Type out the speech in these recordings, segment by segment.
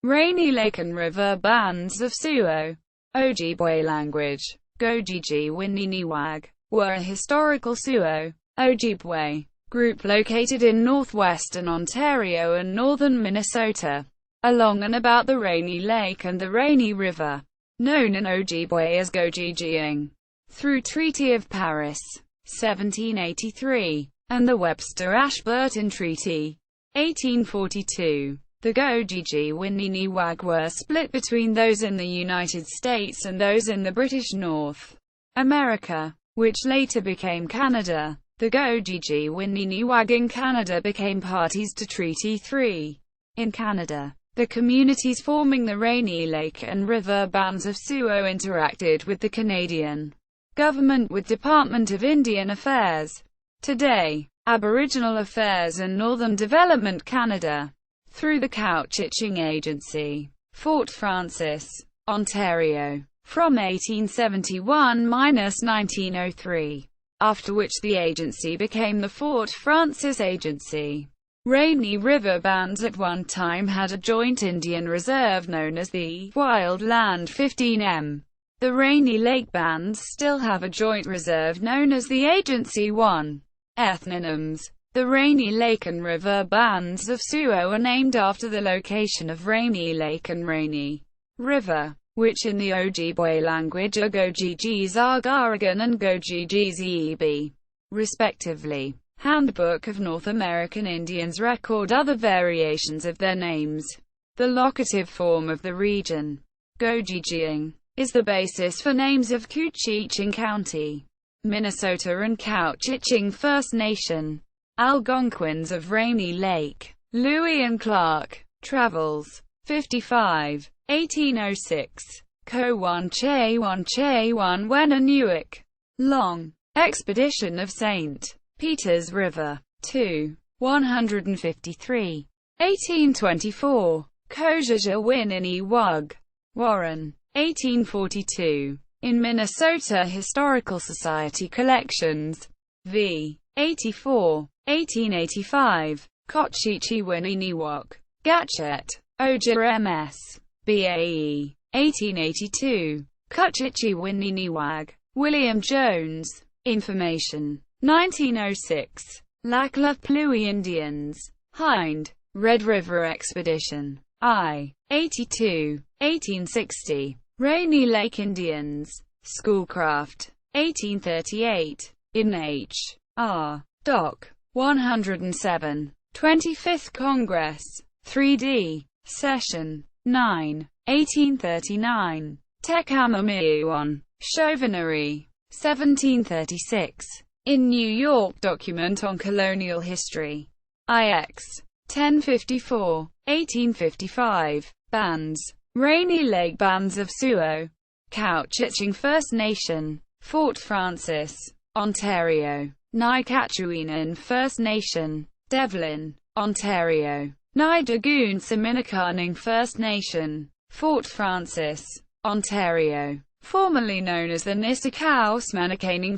Rainy Lake and River Bands of Suo. Ojibwe language. Gojijiwininiwag were a historical Suo Ojibwe group located in northwestern Ontario and northern Minnesota, along and about the Rainy Lake and the Rainy River, known in Ojibwe as Gojijiing. Through Treaty of Paris, 1783, and the Webster-Ashburton Treaty, 1842, the Gojijiwininiwag were split between those in the United States and those in the British North America, which later became Canada. The Gojijiwininiwag in Canada became parties to Treaty 3. In Canada, the communities forming the Rainy Lake and River Bands of Suo interacted with the Canadian government with Department of Indian Affairs, today, Aboriginal Affairs and Northern Development Canada, through the Couchiching Agency, Fort Frances, Ontario, from 1871–1903, after which the agency became the Fort Frances Agency. Rainy River Bands at one time had a joint Indian reserve known as the Wild Land 15M. The Rainy Lake Bands still have a joint reserve known as the Agency 1. Ethnonyms. The Rainy Lake and River Bands of Suo are named after the location of Rainy Lake and Rainy River, which in the Ojibwe language are Gojijiwininiwag and Gojijiing, respectively. Handbook of North American Indians record other variations of their names. The locative form of the region, Gojijiing, is the basis for names of Couchiching County, Minnesota and Couchiching First Nation. Algonquins of Rainy Lake. Louis and Clark. Travels. 55. 1806. Couchiching Long. Expedition of St. Peter's River. 2. 153. 1824. Gojijiwininiwag. Warren. 1842. In Minnesota Historical Society Collections. V. 84. 1885. Couchiching Gachet. Oja MS. BAE. 1882. Couchiching William Jones. Information. 1906. Lacla Pluie Indians. Hind. Red River Expedition. I. 82. 1860. Rainy Lake Indians. Schoolcraft. 1838. In H. R. Doc. 107. 25th Congress. 3D. Session. 9. 1839. Tecumseh Chauvinery. 1736. In New York Document on Colonial History. IX. 1054. 1855. Bands. Rainy Lake Bands of Suo. Couchiching First Nation. Fort Frances, Ontario. Couchiching First Nation. Devlin, Ontario. Dagoon Saminakaning First Nation. Fort Frances, Ontario. Formerly known as the Nisikaus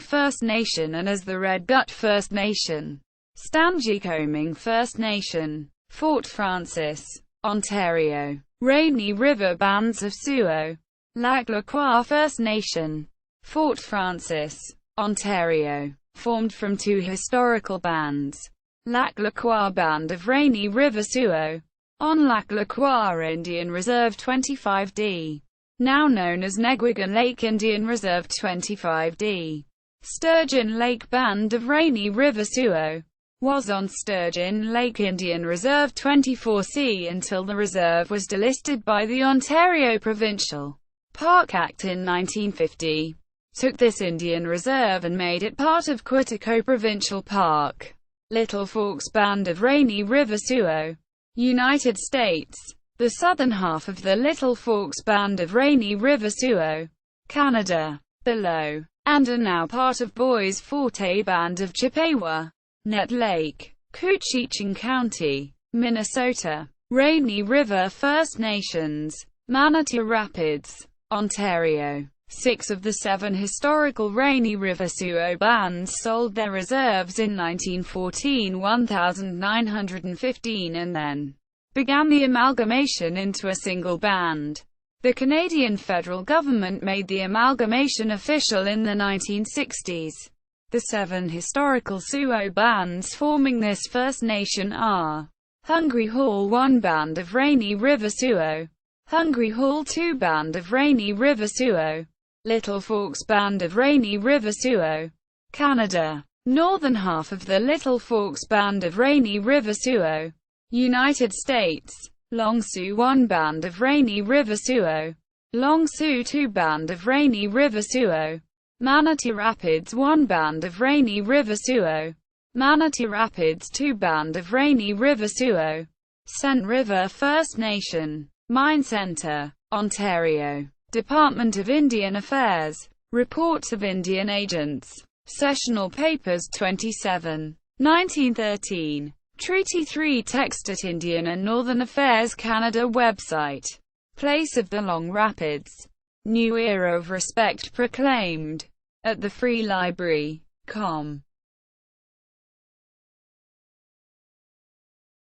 First Nation and as the Red Gut First Nation. Stangikoming First Nation. Fort Frances, Ontario. Rainy River Bands of Suo. Laclaqua First Nation. Fort Frances, Ontario. Formed from two historical bands. Laclaqua Band of Rainy River Suo. On Laclaqua Indian Reserve 25D. Now known as Negwigan Lake Indian Reserve 25D. Sturgeon Lake Band of Rainy River Suo. Was on Sturgeon Lake Indian Reserve 24C until the reserve was delisted by the Ontario Provincial Park Act in 1950. Took this Indian Reserve and made it part of Quetico Provincial Park. Little Forks Band of Rainy River Suo. United States. The southern half of the Little Forks Band of Rainy River Suo. Canada. Below. And are now part of Bois Forte Band of Chippewa. Net Lake. Couchiching County, Minnesota. Rainy River First Nations. Manatee Rapids, Ontario. 6 of the 7 historical Rainy River Suo bands sold their reserves in 1914, 1,915, and then began the amalgamation into a single band. The Canadian federal government made the amalgamation official in the 1960s. The 7 historical Suo bands forming this First Nation are Hungry Hall 1 Band of Rainy River Suo, Hungry Hall 2 Band of Rainy River Suo, Little Forks Band of Rainy River Suo, Canada. Northern half of the Little Forks Band of Rainy River Suo, United States. Long Sioux 1 Band of Rainy River Suo, Long Sioux 2 Band of Rainy River Suo, Manatee Rapids 1 Band of Rainy River Suo, Manatee Rapids 2 Band of Rainy River Suo, St. River First Nation, Mine Centre, Ontario. Department of Indian Affairs. Reports of Indian Agents. Sessional Papers 27. 1913. Treaty 3 text at Indian and Northern Affairs Canada website. Place of the Long Rapids. New era of respect proclaimed. At the Free Library. Com.